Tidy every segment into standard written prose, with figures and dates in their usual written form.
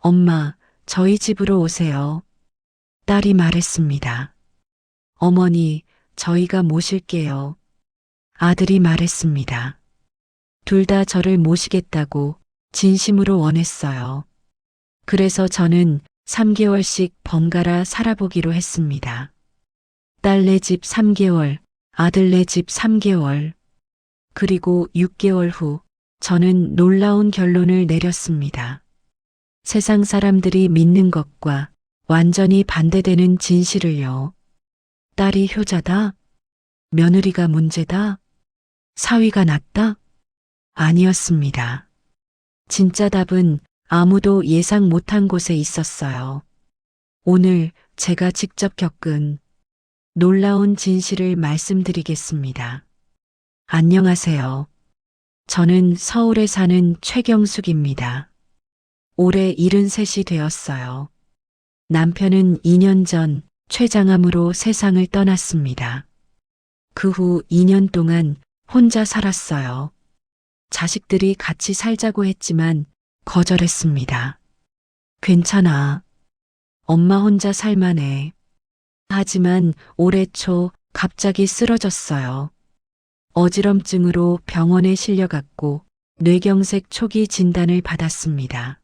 엄마, 저희 집으로 오세요. 딸이 말했습니다. 어머니, 저희가 모실게요. 아들이 말했습니다. 둘 다 저를 모시겠다고 진심으로 원했어요. 그래서 저는 3개월씩 번갈아 살아보기로 했습니다. 딸네 집 3개월, 아들네 집 3개월. 그리고 6개월 후 저는 놀라운 결론을 내렸습니다. 세상 사람들이 믿는 것과 완전히 반대되는 진실을요. 딸이 효자다? 며느리가 문제다? 사위가 낫다? 아니었습니다. 진짜 답은 아무도 예상 못한 곳에 있었어요. 오늘 제가 직접 겪은 놀라운 진실을 말씀드리겠습니다. 안녕하세요. 저는 서울에 사는 최경숙입니다. 올해 73이 되었어요. 남편은 2년 전 췌장암으로 세상을 떠났습니다. 그 후 2년 동안 혼자 살았어요. 자식들이 같이 살자고 했지만 거절했습니다. 괜찮아. 엄마 혼자 살만해. 하지만 올해 초 갑자기 쓰러졌어요. 어지럼증으로 병원에 실려갔고 뇌경색 초기 진단을 받았습니다.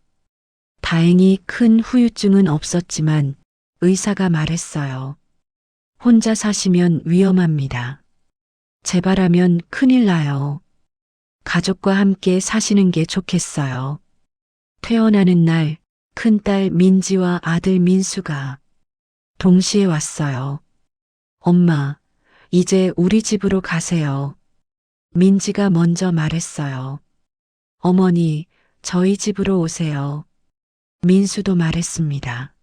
다행히 큰 후유증은 없었지만 의사가 말했어요. 혼자 사시면 위험합니다. 재발하면 큰일 나요. 가족과 함께 사시는 게 좋겠어요. 퇴원하는 날 큰딸 민지와 아들 민수가 동시에 왔어요. 엄마, 이제 우리 집으로 가세요. 민지가 먼저 말했어요. 어머니, 저희 집으로 오세요. 민수도 말했습니다.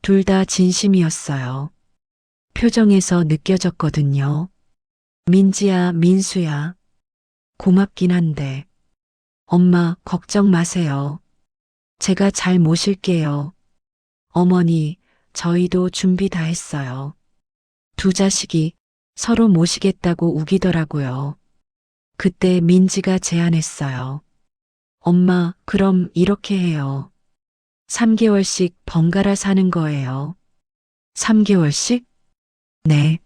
둘 다 진심이었어요. 표정에서 느껴졌거든요. 민지야, 민수야. 고맙긴 한데. 엄마, 걱정 마세요. 제가 잘 모실게요. 어머니, 저희도 준비 다 했어요. 두 자식이 서로 모시겠다고 우기더라고요. 그때 민지가 제안했어요. 엄마, 그럼 이렇게 해요. 3개월씩 번갈아 사는 거예요. 3개월씩? 네.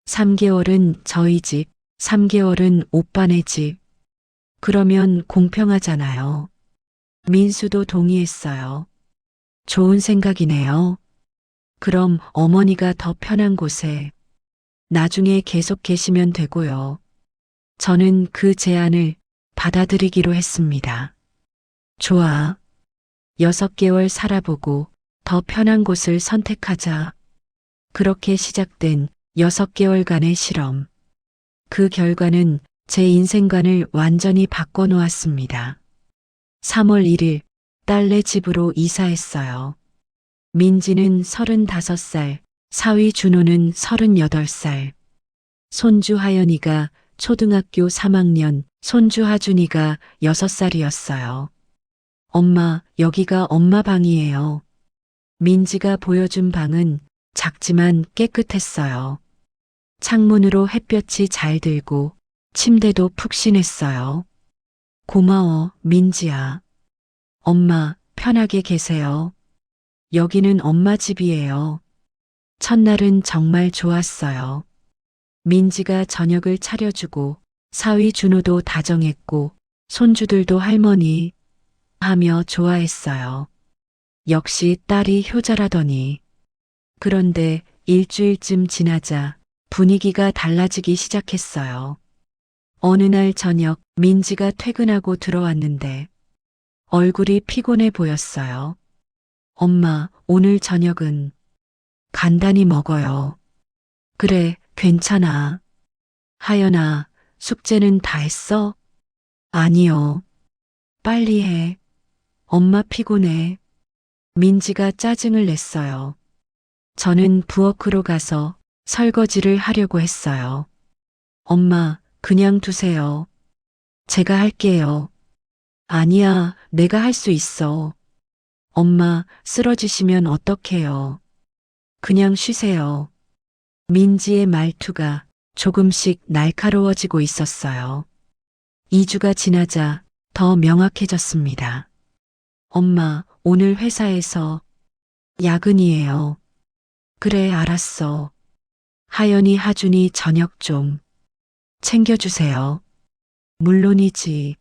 3개월은 저희 집, 3개월은 오빠네 집. 그러면 공평하잖아요. 민수도 동의했어요. 좋은 생각이네요. 그럼 어머니가 더 편한 곳에 나중에 계속 계시면 되고요. 저는 그 제안을 받아들이기로 했습니다. 좋아. 6개월 살아보고 더 편한 곳을 선택하자. 그렇게 시작된 6개월간의 실험. 그 결과는 제 인생관을 완전히 바꿔놓았습니다. 3월 1일 딸네 집으로 이사했어요. 민지는 35살, 사위 준호는 38살. 손주 하연이가 초등학교 3학년, 손주 하준이가 6살이었어요. 엄마, 여기가 엄마 방이에요. 민지가 보여준 방은 작지만 깨끗했어요. 창문으로 햇볕이 잘 들고 침대도 푹신했어요. 고마워, 민지야. 엄마, 편하게 계세요. 여기는 엄마 집이에요. 첫날은 정말 좋았어요. 민지가 저녁을 차려주고 사위 준호도 다정했고 손주들도 할머니 하며 좋아했어요. 역시 딸이 효자라더니. 그런데 일주일쯤 지나자 분위기가 달라지기 시작했어요. 어느 날 저녁 민지가 퇴근하고 들어왔는데 얼굴이 피곤해 보였어요. 엄마, 오늘 저녁은 간단히 먹어요. 그래, 괜찮아. 하연아, 숙제는 다 했어? 아니요. 빨리 해. 엄마 피곤해. 민지가 짜증을 냈어요. 저는 부엌으로 가서 설거지를 하려고 했어요. 엄마, 그냥 두세요. 제가 할게요. 아니야, 내가 할 수 있어. 엄마, 쓰러지시면 어떡해요. 그냥 쉬세요. 민지의 말투가 조금씩 날카로워지고 있었어요. 2주가 지나자 더 명확해졌습니다. 엄마, 오늘 회사에서 야근이에요. 그래, 알았어. 하연이, 하준이 저녁 좀 챙겨주세요. 물론이지.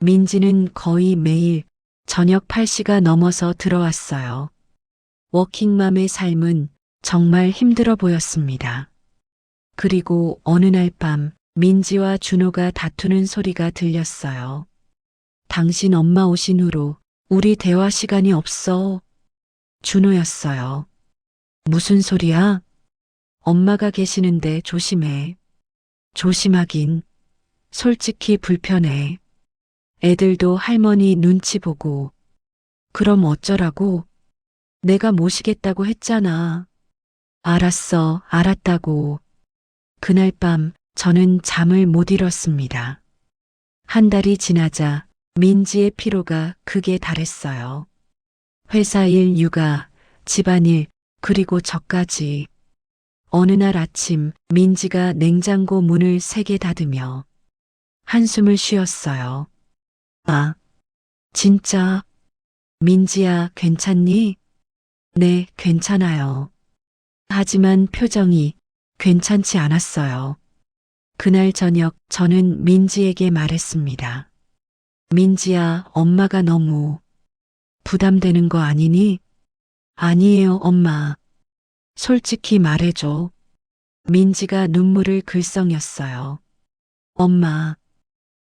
민지는 거의 매일 저녁 8시가 넘어서 들어왔어요. 워킹맘의 삶은 정말 힘들어 보였습니다. 그리고 어느 날 밤 민지와 준호가 다투는 소리가 들렸어요. 당신 엄마 오신 후로 우리 대화 시간이 없어. 준호였어요. 무슨 소리야? 엄마가 계시는데 조심해. 조심하긴. 솔직히 불편해. 애들도 할머니 눈치 보고. 그럼 어쩌라고? 내가 모시겠다고 했잖아. 알았어, 알았다고. 그날 밤 저는 잠을 못 이뤘습니다. 한 달이 지나자 민지의 피로가 극에 달했어요. 회사 일, 육아, 집안일, 그리고 저까지. 어느 날 아침 민지가 냉장고 문을 세게 닫으며 한숨을 쉬었어요. 아, 진짜? 민지야, 괜찮니? 네, 괜찮아요. 하지만 표정이 괜찮지 않았어요. 그날 저녁 저는 민지에게 말했습니다. 민지야, 엄마가 너무 부담되는 거 아니니? 아니에요, 엄마. 솔직히 말해줘. 민지가 눈물을 글썽였어요. 엄마,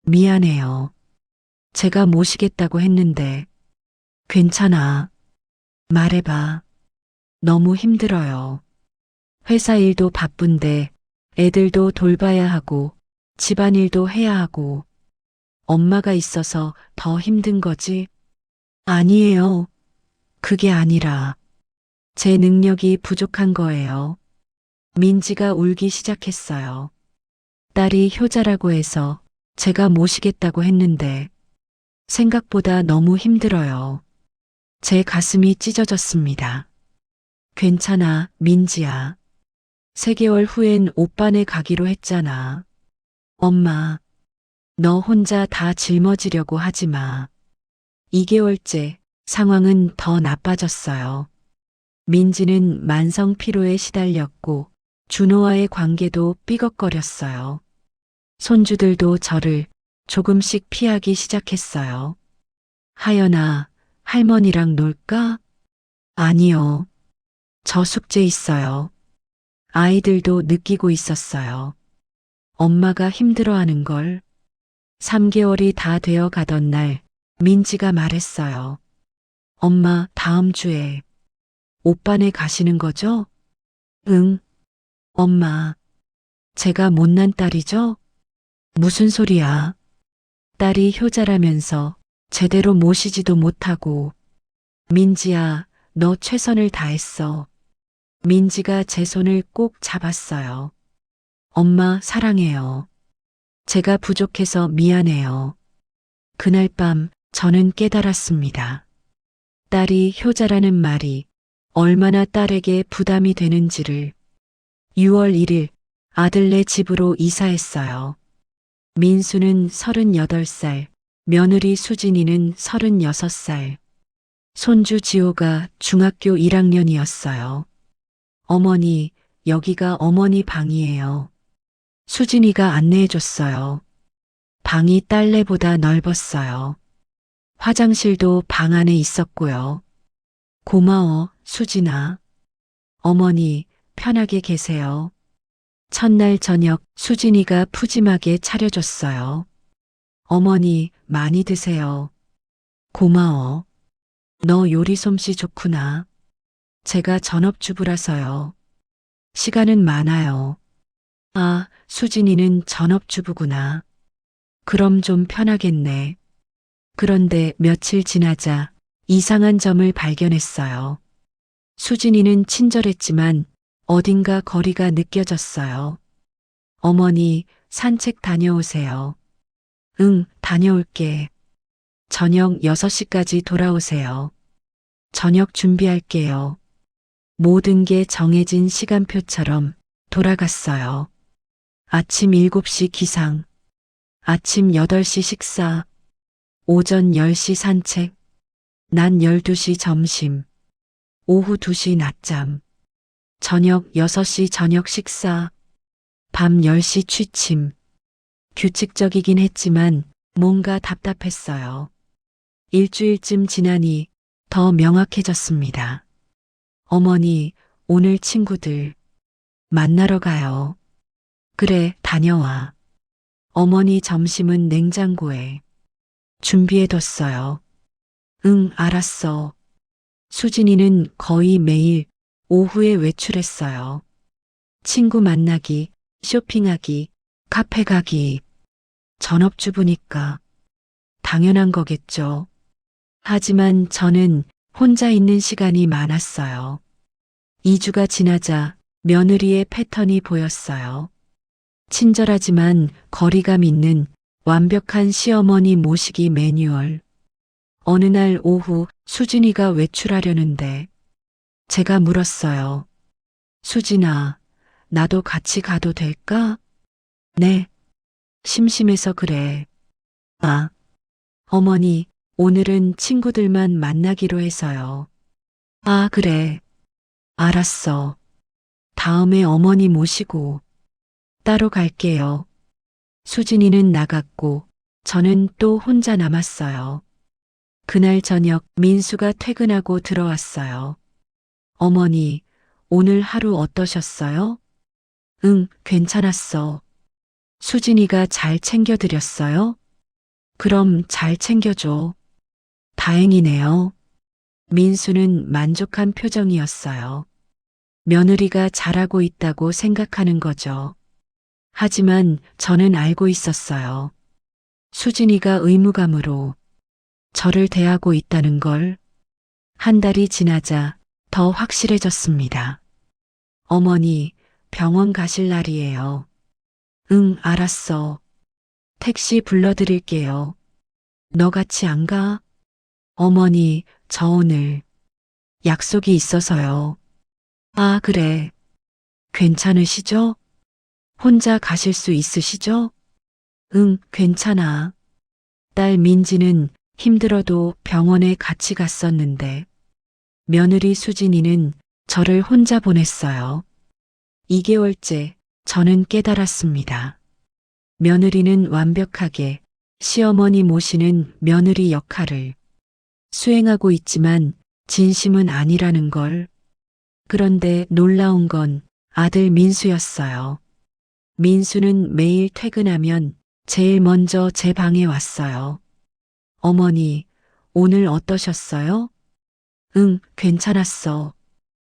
미안해요. 제가 모시겠다고 했는데, 괜찮아. 말해봐. 너무 힘들어요. 회사 일도 바쁜데, 애들도 돌봐야 하고, 집안일도 해야 하고, 엄마가 있어서 더 힘든 거지? 아니에요. 그게 아니라, 제 능력이 부족한 거예요. 민지가 울기 시작했어요. 딸이 효자라고 해서 제가 모시겠다고 했는데 생각보다 너무 힘들어요. 제 가슴이 찢어졌습니다. 괜찮아, 민지야. 3개월 후엔 오빠네 가기로 했잖아. 엄마, 너 혼자 다 짊어지려고 하지 마. 2개월째 상황은 더 나빠졌어요. 민지는 만성 피로에 시달렸고 준호와의 관계도 삐걱거렸어요. 손주들도 저를 조금씩 피하기 시작했어요. 하연아, 할머니랑 놀까? 아니요. 저 숙제 있어요. 아이들도 느끼고 있었어요. 엄마가 힘들어하는 걸. 3개월이 다 되어 가던 날 민지가 말했어요. 엄마, 다음 주에 오빠네 가시는 거죠? 응. 엄마, 제가 못난 딸이죠? 무슨 소리야? 딸이 효자라면서 제대로 모시지도 못하고. 민지야, 너 최선을 다했어. 민지가 제 손을 꼭 잡았어요. 엄마, 사랑해요. 제가 부족해서 미안해요. 그날 밤 저는 깨달았습니다. 딸이 효자라는 말이 얼마나 딸에게 부담이 되는지를. 6월 1일 아들네 집으로 이사했어요. 민수는 38살, 며느리 수진이는 36살, 손주 지호가 중학교 1학년이었어요. 어머니, 여기가 어머니 방이에요. 수진이가 안내해줬어요. 방이 딸네보다 넓었어요. 화장실도 방 안에 있었고요. 고마워, 수진아. 어머니, 편하게 계세요. 첫날 저녁 수진이가 푸짐하게 차려줬어요. 어머니, 많이 드세요. 고마워. 너 요리 솜씨 좋구나. 제가 전업주부라서요. 시간은 많아요. 아, 수진이는 전업주부구나. 그럼 좀 편하겠네. 그런데 며칠 지나자 이상한 점을 발견했어요. 수진이는 친절했지만 어딘가 거리가 느껴졌어요. 어머니, 산책 다녀오세요. 응, 다녀올게. 저녁 6시까지 돌아오세요. 저녁 준비할게요. 모든 게 정해진 시간표처럼 돌아갔어요. 아침 7시 기상, 아침 8시 식사, 오전 10시 산책, 낮 12시 점심, 오후 2시 낮잠, 저녁 6시 저녁 식사, 밤 10시 취침. 규칙적이긴 했지만 뭔가 답답했어요. 일주일쯤 지나니 더 명확해졌습니다. 어머니, 오늘 친구들 만나러 가요. 그래, 다녀와. 어머니 점심은 냉장고에 준비해뒀어요. 응, 알았어. 수진이는 거의 매일 오후에 외출했어요. 친구 만나기, 쇼핑하기, 카페 가기. 전업주부니까 당연한 거겠죠. 하지만 저는 혼자 있는 시간이 많았어요. 2주가 지나자 며느리의 패턴이 보였어요. 친절하지만 거리감 있는 완벽한 시어머니 모시기 매뉴얼. 어느 날 오후 수진이가 외출하려는데 제가 물었어요. 수진아, 나도 같이 가도 될까? 네. 심심해서 그래. 아, 어머니, 오늘은 친구들만 만나기로 해서요. 아, 그래. 알았어. 다음에 어머니 모시고 따로 갈게요. 수진이는 나갔고 저는 또 혼자 남았어요. 그날 저녁 민수가 퇴근하고 들어왔어요. 어머니, 오늘 하루 어떠셨어요? 응, 괜찮았어. 수진이가 잘 챙겨드렸어요? 그럼 잘 챙겨줘. 다행이네요. 민수는 만족한 표정이었어요. 며느리가 잘하고 있다고 생각하는 거죠. 하지만 저는 알고 있었어요. 수진이가 의무감으로 저를 대하고 있다는 걸. 한 달이 지나자 더 확실해졌습니다. 어머니, 병원 가실 날이에요. 응, 알았어. 택시 불러드릴게요. 너 같이 안 가? 어머니, 저 오늘 약속이 있어서요. 아, 그래. 괜찮으시죠? 혼자 가실 수 있으시죠? 응, 괜찮아. 딸 민지는 힘들어도 병원에 같이 갔었는데 며느리 수진이는 저를 혼자 보냈어요. 2개월째 저는 깨달았습니다. 며느리는 완벽하게 시어머니 모시는 며느리 역할을 수행하고 있지만 진심은 아니라는 걸. 그런데 놀라운 건 아들 민수였어요. 민수는 매일 퇴근하면 제일 먼저 제 방에 왔어요. 어머니, 오늘 어떠셨어요? 응, 괜찮았어.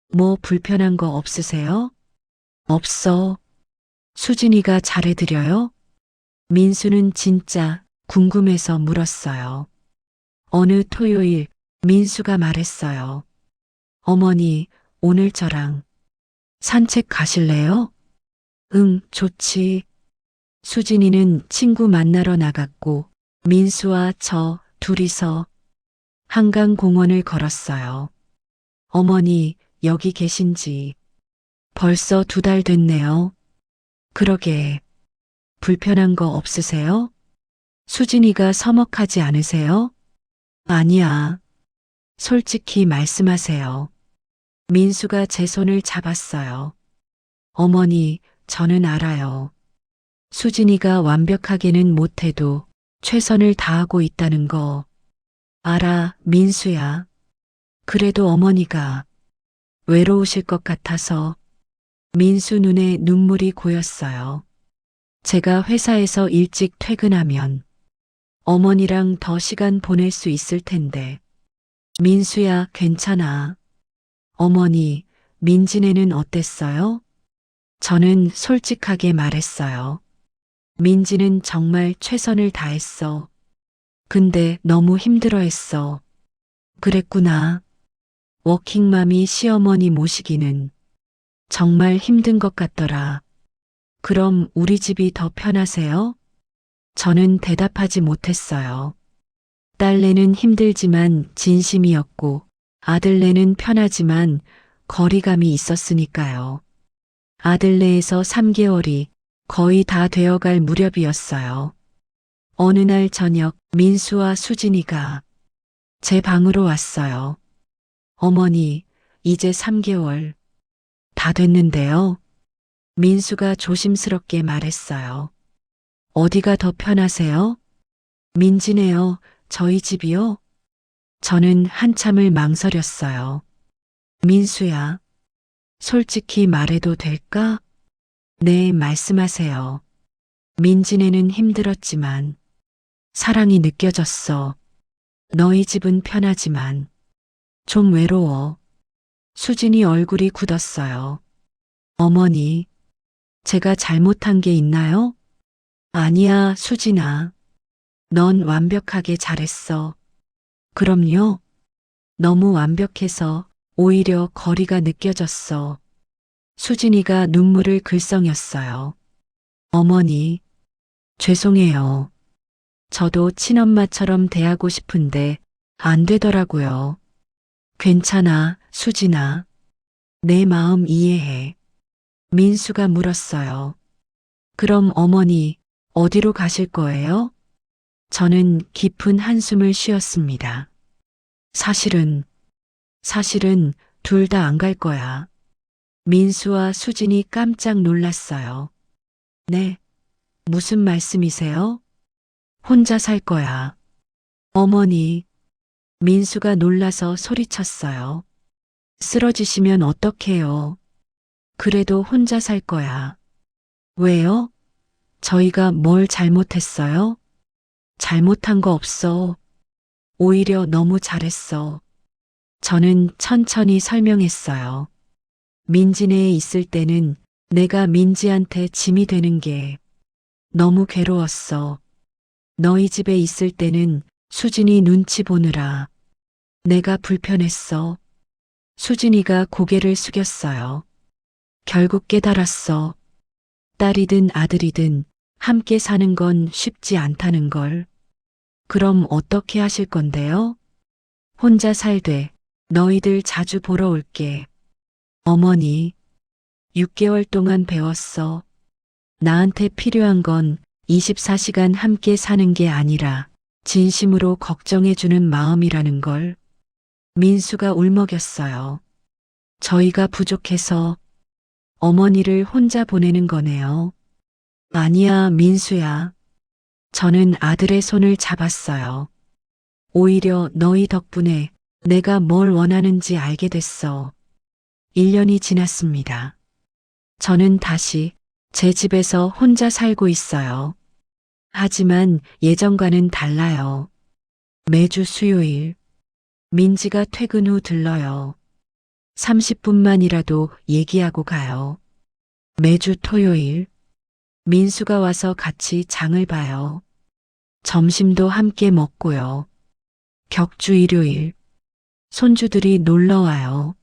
뭐 불편한 거 없으세요? 없어. 수진이가 잘해드려요? 민수는 진짜 궁금해서 물었어요. 어느 토요일 민수가 말했어요. 어머니, 오늘 저랑 산책 가실래요? 응, 좋지. 수진이는 친구 만나러 나갔고 민수와 저 둘이서 한강공원을 걸었어요. 어머니, 여기 계신 지 벌써 2달 됐네요. 그러게, 불편한 거 없으세요? 수진이가 서먹하지 않으세요? 아니야. 솔직히 말씀하세요. 민수가 제 손을 잡았어요. 어머니, 저는 알아요. 수진이가 완벽하게는 못해도 최선을 다하고 있다는 거. 알아, 민수야. 그래도 어머니가 외로우실 것 같아서. 민수 눈에 눈물이 고였어요. 제가 회사에서 일찍 퇴근하면 어머니랑 더 시간 보낼 수 있을 텐데. 민수야, 괜찮아. 어머니, 민지네는 어땠어요? 저는 솔직하게 말했어요. 민지는 정말 최선을 다했어. 근데 너무 힘들어했어. 그랬구나. 워킹맘이 시어머니 모시기는 정말 힘든 것 같더라. 그럼 우리 집이 더 편하세요? 저는 대답하지 못했어요. 딸내는 힘들지만 진심이었고 아들내는 편하지만 거리감이 있었으니까요. 아들내에서 3개월이 거의 다 되어갈 무렵이었어요. 어느 날 저녁 민수와 수진이가 제 방으로 왔어요. 어머니, 이제 3개월 다 됐는데요. 민수가 조심스럽게 말했어요. 어디가 더 편하세요? 민지네요. 저희 집이요? 저는 한참을 망설였어요. 민수야, 솔직히 말해도 될까? 네, 말씀하세요. 민지네는 힘들었지만 사랑이 느껴졌어. 너희 집은 편하지만 좀 외로워. 수진이 얼굴이 굳었어요. 어머니, 제가 잘못한 게 있나요? 아니야, 수진아. 넌 완벽하게 잘했어. 그럼요. 너무 완벽해서 오히려 거리가 느껴졌어. 수진이가 눈물을 글썽였어요. 어머니, 죄송해요. 저도 친엄마처럼 대하고 싶은데 안 되더라고요. 괜찮아, 수진아. 내 마음 이해해. 민수가 물었어요. 그럼 어머니, 어디로 가실 거예요? 저는 깊은 한숨을 쉬었습니다. 사실은 둘 다 안 갈 거야. 민수와 수진이 깜짝 놀랐어요. 네, 무슨 말씀이세요? 혼자 살 거야. 어머니, 민수가 놀라서 소리쳤어요. 쓰러지시면 어떡해요? 그래도 혼자 살 거야. 왜요? 저희가 뭘 잘못했어요? 잘못한 거 없어. 오히려 너무 잘했어. 저는 천천히 설명했어요. 민지네에 있을 때는 내가 민지한테 짐이 되는 게 너무 괴로웠어. 너희 집에 있을 때는 수진이 눈치 보느라 내가 불편했어. 수진이가 고개를 숙였어요. 결국 깨달았어. 딸이든 아들이든 함께 사는 건 쉽지 않다는 걸. 그럼 어떻게 하실 건데요? 혼자 살되 너희들 자주 보러 올게. 어머니, 6개월 동안 배웠어. 나한테 필요한 건 24시간 함께 사는 게 아니라 진심으로 걱정해주는 마음이라는 걸. 민수가 울먹였어요. 저희가 부족해서 어머니를 혼자 보내는 거네요. 아니야, 민수야. 저는 아들의 손을 잡았어요. 오히려 너희 덕분에 내가 뭘 원하는지 알게 됐어. 1년이 지났습니다. 저는 다시 제 집에서 혼자 살고 있어요. 하지만 예전과는 달라요. 매주 수요일, 민지가 퇴근 후 들러요. 30분만이라도 얘기하고 가요. 매주 토요일, 민수가 와서 같이 장을 봐요. 점심도 함께 먹고요. 격주 일요일, 손주들이 놀러 와요.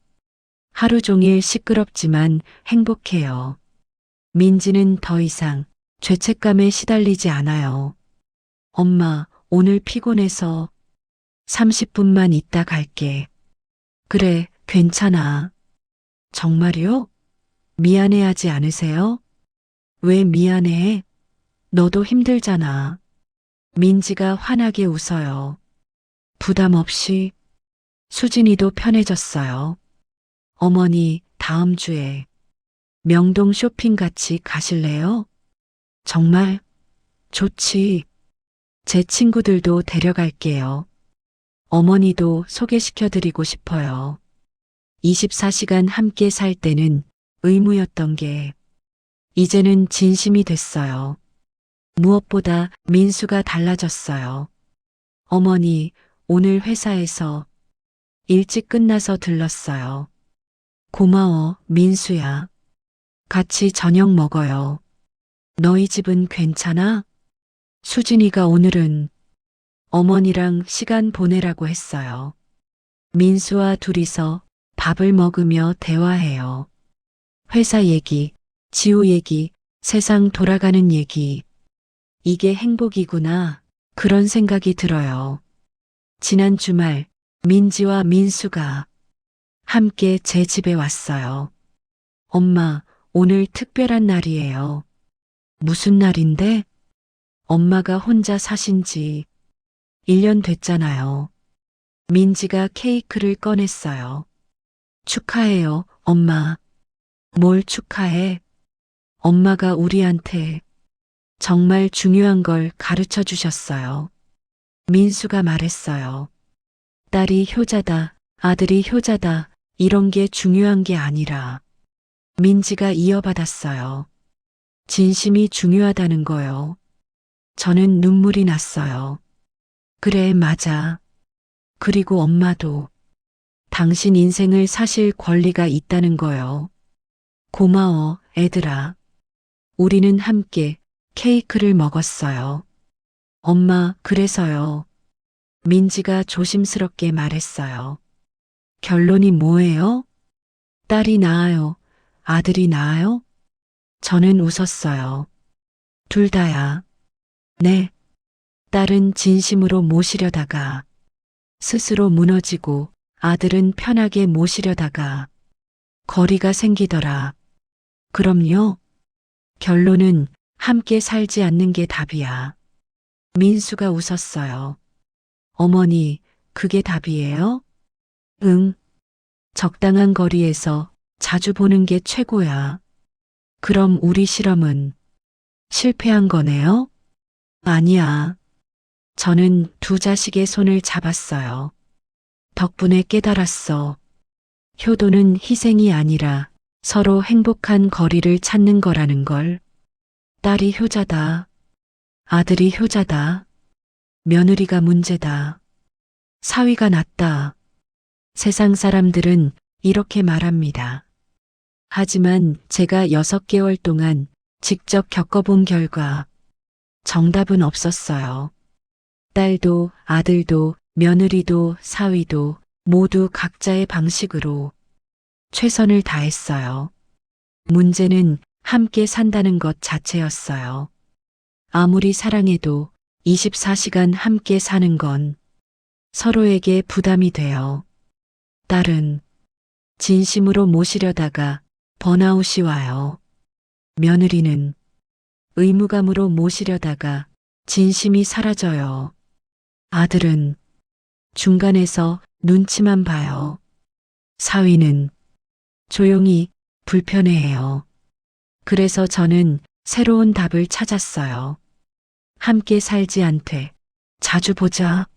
하루 종일 시끄럽지만 행복해요. 민지는 더 이상 죄책감에 시달리지 않아요. 엄마, 오늘 피곤해서 30분만 있다 갈게. 그래, 괜찮아. 정말요? 미안해하지 않으세요? 왜 미안해? 너도 힘들잖아. 민지가 환하게 웃어요. 부담 없이. 수진이도 편해졌어요. 어머니, 다음 주에 명동 쇼핑 같이 가실래요? 정말? 좋지. 제 친구들도 데려갈게요. 어머니도 소개시켜드리고 싶어요. 24시간 함께 살 때는 의무였던 게 이제는 진심이 됐어요. 무엇보다 민수가 달라졌어요. 어머니, 오늘 회사에서 일찍 끝나서 들렀어요. 고마워, 민수야. 같이 저녁 먹어요. 너희 집은 괜찮아? 수진이가 오늘은 어머니랑 시간 보내라고 했어요. 민수와 둘이서 밥을 먹으며 대화해요. 회사 얘기, 지우 얘기, 세상 돌아가는 얘기. 이게 행복이구나. 그런 생각이 들어요. 지난 주말 민지와 민수가 함께 제 집에 왔어요. 엄마, 오늘 특별한 날이에요. 무슨 날인데? 엄마가 혼자 사신 지 1년 됐잖아요. 민지가 케이크를 꺼냈어요. 축하해요, 엄마. 뭘 축하해? 엄마가 우리한테 정말 중요한 걸 가르쳐 주셨어요. 민수가 말했어요. 딸이 효자다, 아들이 효자다, 이런 게 중요한 게 아니라 민지가 이어받았어요. 진심이 중요하다는 거요. 저는 눈물이 났어요. 그래, 맞아. 그리고 엄마도 당신 인생을 사실 권리가 있다는 거요. 고마워, 애들아. 우리는 함께 케이크를 먹었어요. 엄마, 그래서요. 민지가 조심스럽게 말했어요. 결론이 뭐예요? 딸이 나아요? 아들이 나아요? 저는 웃었어요. 둘 다야. 네. 딸은 진심으로 모시려다가 스스로 무너지고 아들은 편하게 모시려다가 거리가 생기더라. 그럼요. 결론은 함께 살지 않는 게 답이야. 민수가 웃었어요. 어머니, 그게 답이에요? 응. 적당한 거리에서 자주 보는 게 최고야. 그럼 우리 실험은 실패한 거네요? 아니야. 저는 두 자식의 손을 잡았어요. 덕분에 깨달았어. 효도는 희생이 아니라 서로 행복한 거리를 찾는 거라는 걸. 딸이 효자다. 아들이 효자다. 며느리가 문제다. 사위가 낫다. 세상 사람들은 이렇게 말합니다. 하지만 제가 6개월 동안 직접 겪어본 결과 정답은 없었어요. 딸도 아들도 며느리도 사위도 모두 각자의 방식으로 최선을 다했어요. 문제는 함께 산다는 것 자체였어요. 아무리 사랑해도 24시간 함께 사는 건 서로에게 부담이 돼요. 딸은 진심으로 모시려다가 번아웃이 와요. 며느리는 의무감으로 모시려다가 진심이 사라져요. 아들은 중간에서 눈치만 봐요. 사위는 조용히 불편해해요. 그래서 저는 새로운 답을 찾았어요. 함께 살지 않되 자주 보자.